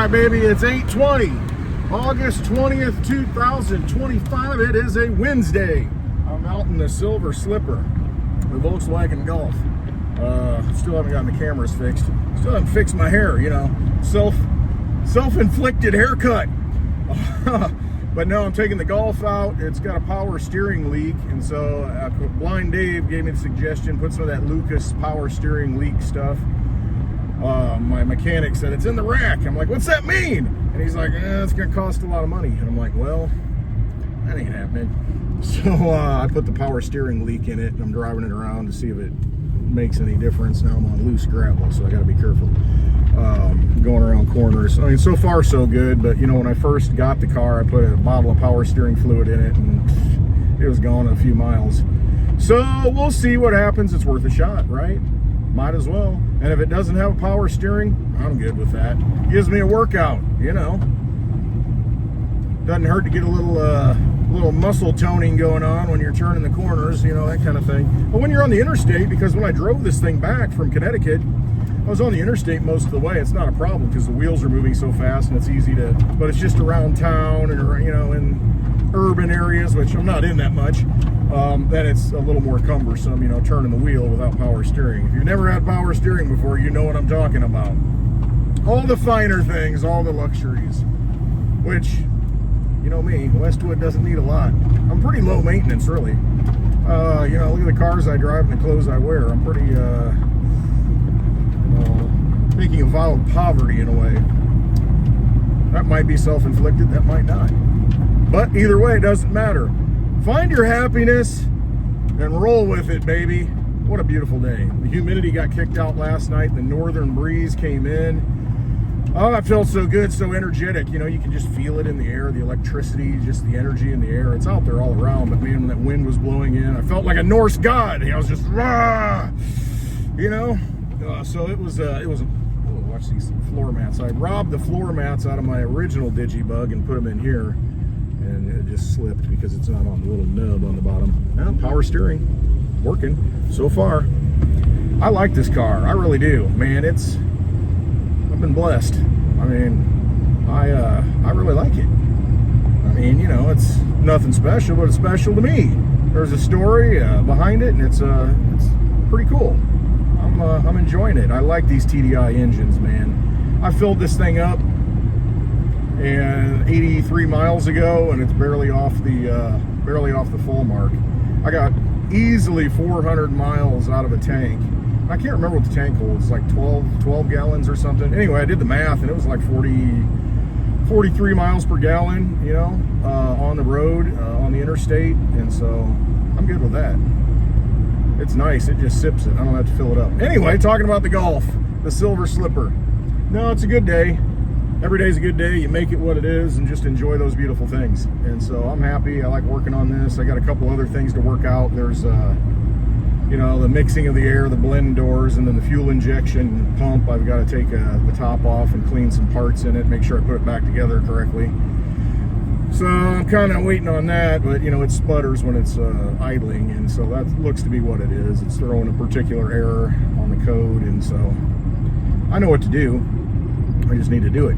right, baby, it's 8:20, August 20th, 2025. It is a Wednesday. I'm out in the Silver Slipper, the Volkswagen Golf. Still haven't gotten the cameras fixed. Still haven't fixed my hair, you know, self-inflicted haircut. But no, I'm taking the Golf out. It's got a power steering leak, and so Blind Dave gave me the suggestion, put some of that Lucas power steering leak stuff. My mechanic said, it's in the rack. I'm like, what's that mean? And he's like, it's gonna cost a lot of money. And I'm like, well, that ain't happening. So I put the power steering leak in it, and I'm driving it around to see if it makes any difference. Now I'm on loose gravel, so I gotta be careful going around corners. I mean, so far so good, but you know, when I first got the car, I put a bottle of power steering fluid in it, and it was gone in a few miles. So we'll see what happens. It's worth a shot, right? Might as well. And if it doesn't have a power steering, I'm good with that. Gives me a workout, you know. Doesn't hurt to get a little muscle toning going on when you're turning the corners, you know, that kind of thing. But when you're on the interstate, because when I drove this thing back from Connecticut, I was on the interstate most of the way. It's not a problem because the wheels are moving so fast and it's easy to, but it's just around town and, you know, in urban areas, which I'm not in that much, then it's a little more cumbersome, you know, turning the wheel without power steering. If you've never had power steering before, you know what I'm talking about. All the finer things, all the luxuries, which, you know me, Westwood doesn't need a lot. I'm pretty low maintenance, really. You know, look at the cars I drive and the clothes I wear. I'm pretty, making a vow of poverty in a way. That might be self-inflicted, that might not. But either way, it doesn't matter. Find your happiness and roll with it, baby. What a beautiful day. The humidity got kicked out last night. The northern breeze came in. Oh, it felt so good, so energetic. You know, you can just feel it in the air, the electricity, just the energy in the air. It's out there all around, but man, when that wind was blowing in, I felt like a Norse god. I was just, rah! You know? So it was watch these floor mats. I robbed the floor mats out of my original Digibug and put them in here, and it just slipped because it's not on the little nub on the bottom. Now, power steering, working so far. I like this car, I really do, man. I've been blessed. I mean, I really like it. I mean, you know, it's nothing special, but it's special to me. There's a story behind it, and it's pretty cool. I'm enjoying it. I like these TDI engines, man. I filled this thing up and 83 miles ago, and it's barely off the full mark. I got easily 400 miles out of a tank. I can't remember what the tank holds, like 12 gallons or something. Anyway, I did the math, and it was like 43 miles per gallon, you know, on the road, on the interstate, and so I'm good with that. It's nice, it just sips it. I don't have to fill it up. Anyway, talking about the Golf, the Silver Slipper. No, it's a good day. Every day's a good day. You make it what it is and just enjoy those beautiful things. And so I'm happy. I like working on this. I got a couple other things to work out. There's, you know, the mixing of the air, the blend doors, and then the fuel injection pump. I've got to take the top off and clean some parts in it, make sure I put it back together correctly. So I'm kind of waiting on that, but you know, it sputters when it's idling, and so that looks to be what it is. It's throwing a particular error on the code, and so I know what to do. I just need to do it,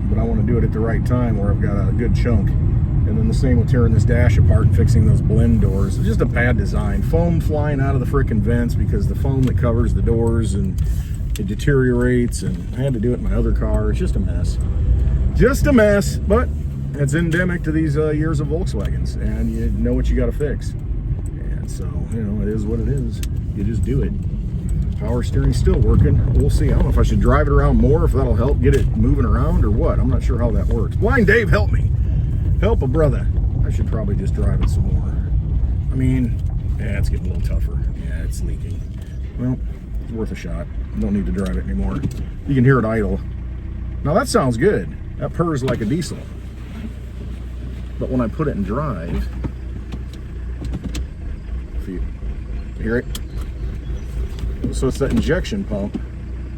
but I want to do it at the right time where I've got a good chunk. And then the same with tearing this dash apart and fixing those blend doors. It's just a bad design. Foam flying out of the frickin' vents because the foam that covers the doors, and it deteriorates, and I had to do it in my other car. It's just a mess. Just a mess, but it's endemic to these years of Volkswagens, and you know what you got to fix. And so, you know, it is what it is. You just do it. Power steering's still working. We'll see. I don't know if I should drive it around more, if that'll help get it moving around or what. I'm not sure how that works. Blind Dave, help me. Help a brother. I should probably just drive it some more. I mean, yeah, it's getting a little tougher. Yeah, it's leaking. Well, it's worth a shot. Don't need to drive it anymore. You can hear it idle. Now that sounds good. That purrs like a diesel. But when I put it in drive, if you hear it, so it's that injection pump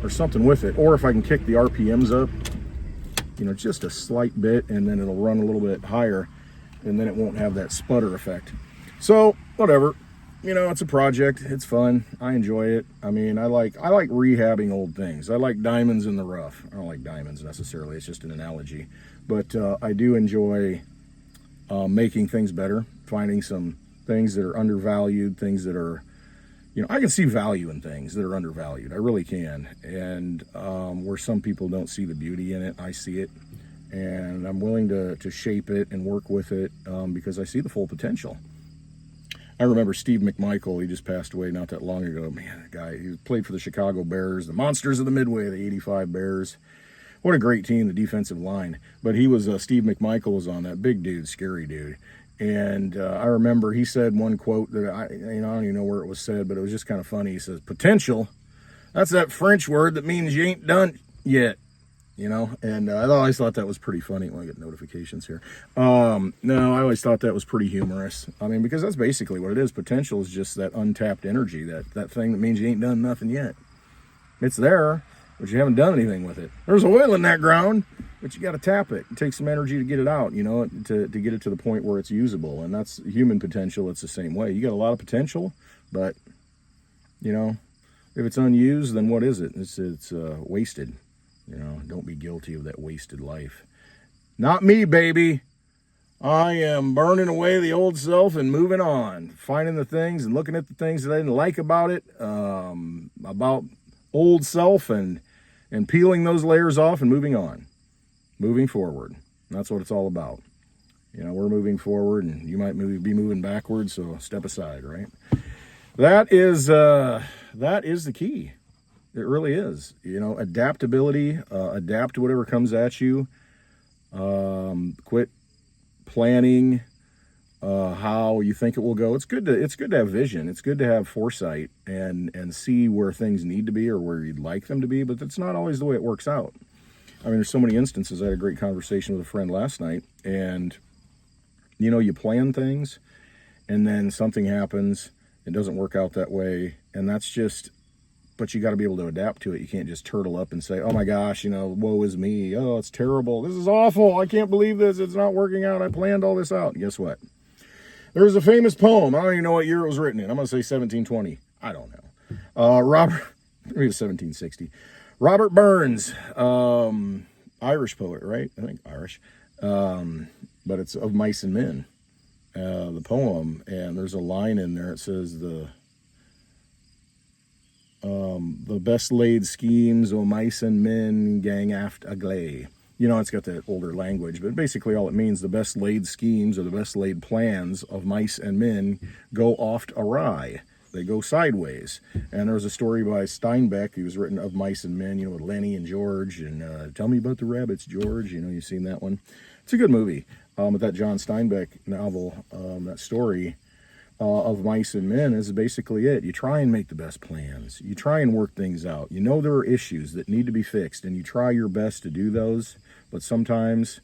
or something with it, or if I can kick the RPMs up, you know, just a slight bit, and then it'll run a little bit higher, and then it won't have that sputter effect. So whatever, you know, it's a project. It's fun. I enjoy it. I mean, I like rehabbing old things. I like diamonds in the rough. I don't like diamonds necessarily. It's just an analogy. But I do enjoy making things better, finding some things that are undervalued, things that are, you know, I can see value in things that are undervalued. I really can. And where some people don't see the beauty in it, I see it. And I'm willing to shape it and work with it because I see the full potential. I remember Steve McMichael, he just passed away not that long ago. Man, that guy, he played for the Chicago Bears, the Monsters of the Midway, the 85 Bears. What a great team, the defensive line. But he was, Steve McMichael was on that, big dude, scary dude. And I remember he said one quote that I don't even know where it was said, but it was just kind of funny. He says, potential, that's that French word that means you ain't done yet. You know, and I always thought that was pretty funny. Well, I get notifications here. No, I always thought that was pretty humorous. I mean, because that's basically what it is. Potential is just that untapped energy, that thing that means you ain't done nothing yet. It's there, but you haven't done anything with it. There's oil in that ground, but you got to tap it. It takes some energy to get it out, you know, to get it to the point where it's usable. And that's human potential. It's the same way. You got a lot of potential, but, you know, if it's unused, then what is it? It's wasted. You know, don't be guilty of that wasted life. Not me, baby. I am burning away the old self and moving on. Finding the things and looking at the things that I didn't like about it, about old self, and peeling those layers off and moving on. Moving forward. That's what it's all about. You know, we're moving forward and you might be moving backwards, so step aside, right? That is the key. It really is. You know, adaptability, adapt to whatever comes at you. Quit planning how you think it will go. It's good to have vision. It's good to have foresight and see where things need to be or where you'd like them to be, but that's not always the way it works out. I mean, there's so many instances. I had a great conversation with a friend last night, and you know, you plan things and then something happens, it doesn't work out that way, and that's just, but you got to be able to adapt to it. You can't just turtle up and say, oh my gosh, you know, woe is me. Oh, it's terrible. This is awful. I can't believe this. It's not working out. I planned all this out. And guess what? There's a famous poem. I don't even know what year it was written in. I'm going to say 1720. I don't know. Maybe 1760. Robert Burns, Irish poet, right? I think Irish. But it's Of Mice and Men, the poem. And there's a line in there. It says the best laid schemes o' mice and men gang aft agley. You know, it's got that older language, but basically all it means, the best laid schemes or the best laid plans of mice and men go oft awry. They go sideways. And there was a story by Steinbeck, he was written Of Mice and Men, you know, with Lenny and George, and Tell Me About the Rabbits, George. You know, you've seen that one. It's a good movie. But that John Steinbeck novel, that story, Of Mice and Men is basically it. You try and make the best plans. You try and work things out. You know there are issues that need to be fixed, and you try your best to do those, but sometimes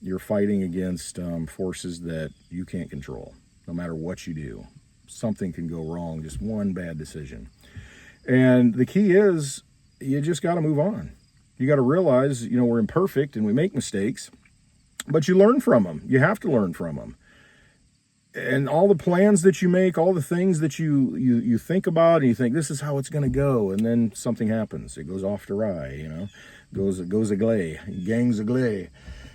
you're fighting against forces that you can't control. No matter what you do, something can go wrong, just one bad decision. And the key is, you just got to move on. You got to realize, you know, we're imperfect and we make mistakes, but you learn from them. You have to learn from them. And all the plans that you make, all the things that you think about, and you think this is how it's going to go, and then something happens. It goes off to rye, you know, goes agley, gangs agley,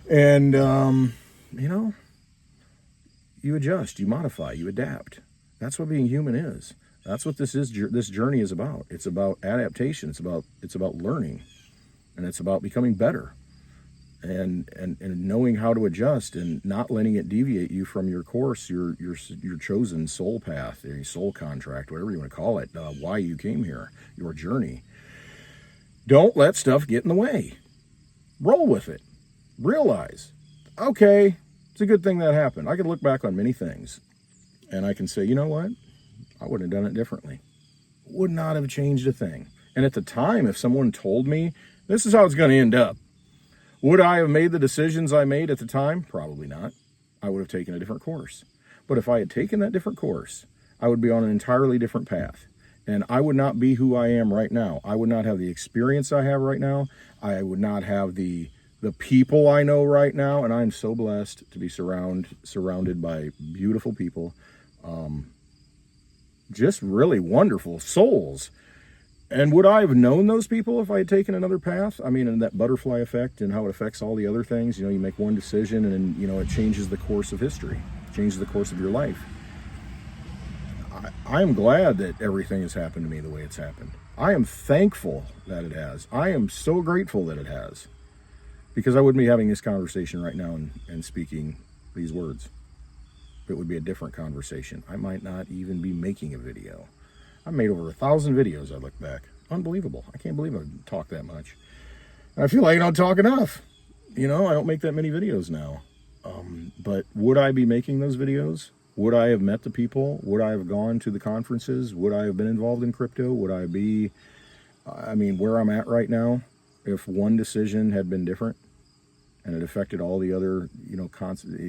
and you know, you adjust, you modify, you adapt. That's what being human is. That's what this is. This journey is about. It's about adaptation. It's about learning, and it's about becoming better. And knowing how to adjust and not letting it deviate you from your course, your chosen soul path, your soul contract, whatever you want to call it, why you came here, your journey. Don't let stuff get in the way. Roll with it. Realize, okay, it's a good thing that happened. I can look back on many things, and I can say, you know what? I would have done it differently. Would not have changed a thing. And at the time, if someone told me, this is how it's going to end up, would I have made the decisions I made at the time? Probably not. I would have taken a different course. But if I had taken that different course, I would be on an entirely different path. And I would not be who I am right now. I would not have the experience I have right now. I would not have the people I know right now. And I'm so blessed to be surrounded by beautiful people. just really wonderful souls. And would I have known those people if I had taken another path? I mean, and that butterfly effect and how it affects all the other things. You know, you make one decision and then, you know, it changes the course of history, changes the course of your life. I am glad that everything has happened to me the way it's happened. I am thankful that it has. I am so grateful that it has. Because I wouldn't be having this conversation right now and speaking these words. It would be a different conversation. I might not even be making a video. I've made over 1,000 videos, I look back. Unbelievable. I can't believe I talk that much. I feel like I don't talk enough. You know, I don't make that many videos now. But would I be making those videos? Would I have met the people? Would I have gone to the conferences? Would I have been involved in crypto? Would I be, I mean, where I'm at right now, if one decision had been different and it affected all the other, you know,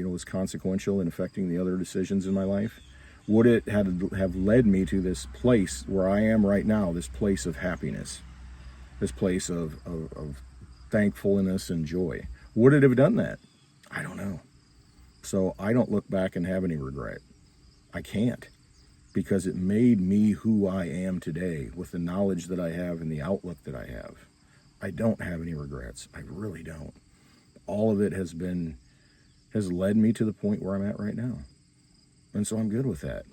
was consequential in affecting the other decisions in my life, would it have led me to this place where I am right now, this place of happiness, this place of thankfulness and joy? Would it have done that? I don't know. So I don't look back and have any regret. I can't, because it made me who I am today with the knowledge that I have and the outlook that I have. I don't have any regrets. I really don't. All of it has led me to the point where I'm at right now. And so I'm good with that.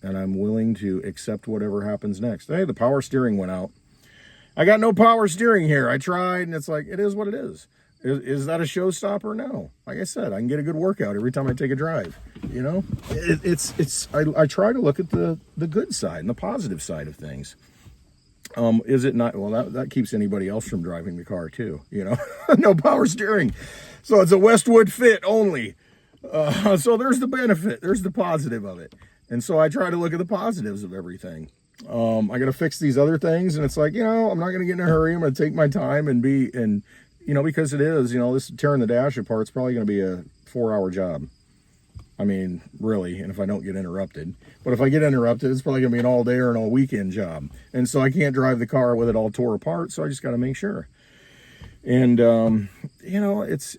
And I'm willing to accept whatever happens next. Hey, the power steering went out. I got no power steering here. I tried, and it's like, it is what it is. Is that a showstopper? No. Like I said, I can get a good workout every time I take a drive. You know, I try to look at the good side and the positive side of things. Is it not? Well, that keeps anybody else from driving the car too. You know, no power steering. So it's a Westwood fit only. So there's the benefit. There's the positive of it. And so I try to look at the positives of everything. I got to fix these other things. And it's like, you know, I'm not going to get in a hurry. I'm going to take my time and you know, because it is, you know, this tearing the dash apart, it's probably going to be a 4-hour job. I mean, really, and if I don't get interrupted. But if I get interrupted, it's probably going to be an all day or an all weekend job. And so I can't drive the car with it all tore apart, so I just got to make sure. And, you know, it's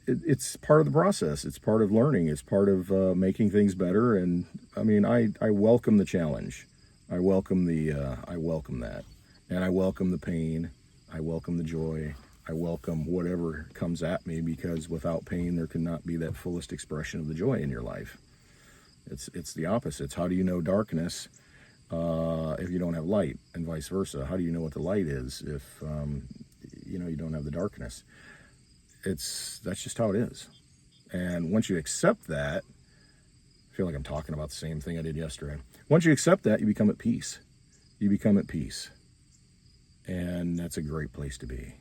part of the process. It's part of learning. It's part of making things better. And, I mean, I welcome the challenge. I welcome that. And I welcome the pain. I welcome the joy. I welcome whatever comes at me, because without pain, there cannot be that fullest expression of the joy in your life. It's the opposite. It's how do you know darkness if you don't have light, and vice versa? How do you know what the light is if you know, you don't have the darkness? That's just how it is. And once you accept that, I feel like I'm talking about the same thing I did yesterday. Once you accept that, you become at peace. You become at peace. And that's a great place to be.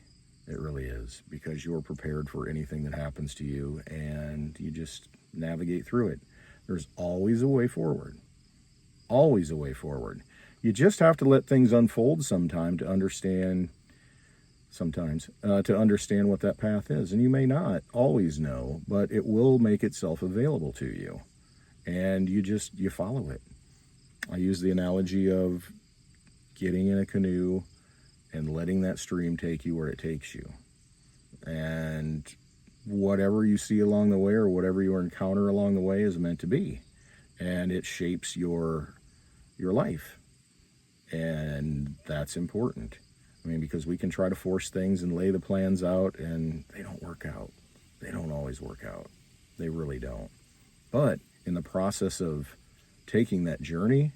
It really is, because you're prepared for anything that happens to you, and you just navigate through it. There's always a way forward. Always a way forward. You just have to let things unfold sometime to understand, to understand what that path is. And you may not always know, but it will make itself available to you. And you follow it. I use the analogy of getting in a canoe and letting that stream take you where it takes you. And whatever you see along the way, or whatever you encounter along the way, is meant to be. And it shapes your life. And that's important. I mean, because we can try to force things and lay the plans out, and they don't work out. They don't always work out. They really don't. But in the process of taking that journey,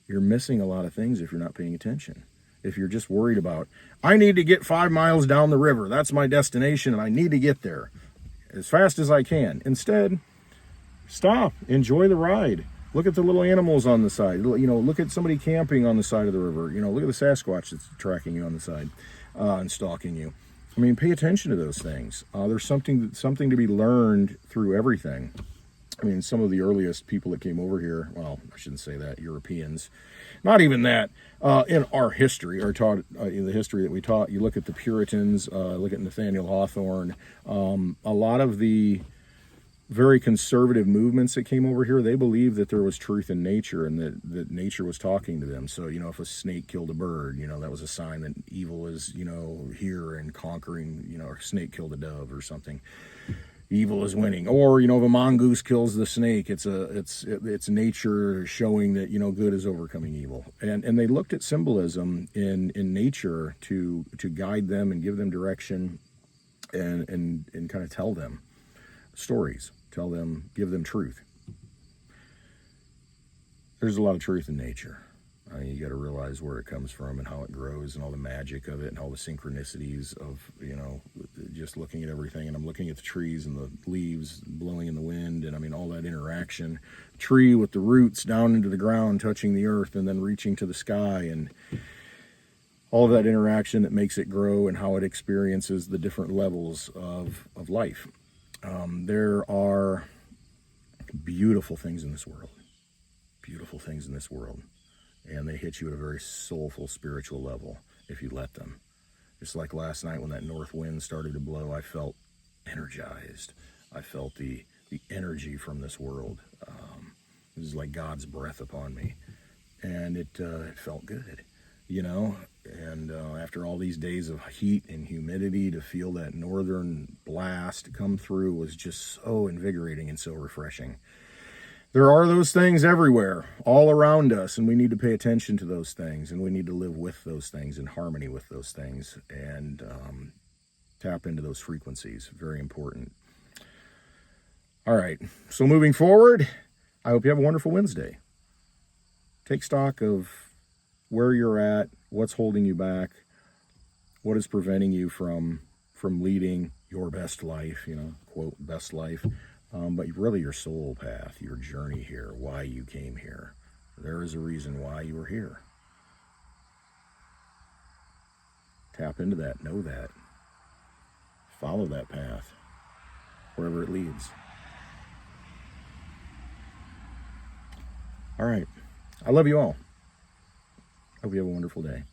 you're missing a lot of things if you're not paying attention. If you're just worried about, I need to get 5 miles down the river. That's my destination, and I need to get there as fast as I can. Instead, stop. Enjoy the ride. Look at the little animals on the side. You know, look at somebody camping on the side of the river. You know, look at the Sasquatch that's tracking you on the side and stalking you. I mean, pay attention to those things. There's something to be learned through everything. I mean, some of the earliest people that came over here, well, I shouldn't say that, Europeans, not even that, in our history, or taught in the history that we taught, you look at the Puritans, look at Nathaniel Hawthorne, a lot of the very conservative movements that came over here, they believed that there was truth in nature, and that nature was talking to them. So, you know, if a snake killed a bird, you know, that was a sign that evil is, you know, here and conquering, you know, or a snake killed a dove or something. evil is winning. Or, you know, if a mongoose kills the snake, it's nature showing that, you know, good is overcoming evil. And they looked at symbolism in nature to guide them and give them direction, and kind of tell them stories, give them truth. There's a lot of truth in nature. You got to realize where it comes from and how it grows and all the magic of it and all the synchronicities of, you know, just looking at everything. And I'm looking at the trees and the leaves blowing in the wind, and I mean all that interaction. Tree with the roots down into the ground, touching the earth and then reaching to the sky, and all of that interaction that makes it grow and how it experiences the different levels of life. There are beautiful things in this world. Beautiful things in this world. And they hit you at a very soulful, spiritual level if you let them. Just like last night when that north wind started to blow, I felt energized. I felt the energy from this world. It was like God's breath upon me. And it felt good, you know? And after all these days of heat and humidity, to feel that northern blast come through was just so invigorating and so refreshing. There are those things everywhere, all around us, and we need to pay attention to those things, and we need to live with those things, in harmony with those things, and tap into those frequencies. Very important. All right, so moving forward, I hope you have a wonderful Wednesday. Take stock of where you're at, what's holding you back, what is preventing you from leading your best life, you know, quote, best life. But really your soul path, your journey here, why you came here. There is a reason why you are here. Tap into that, know that. Follow that path, wherever it leads. All right. I love you all. Hope you have a wonderful day.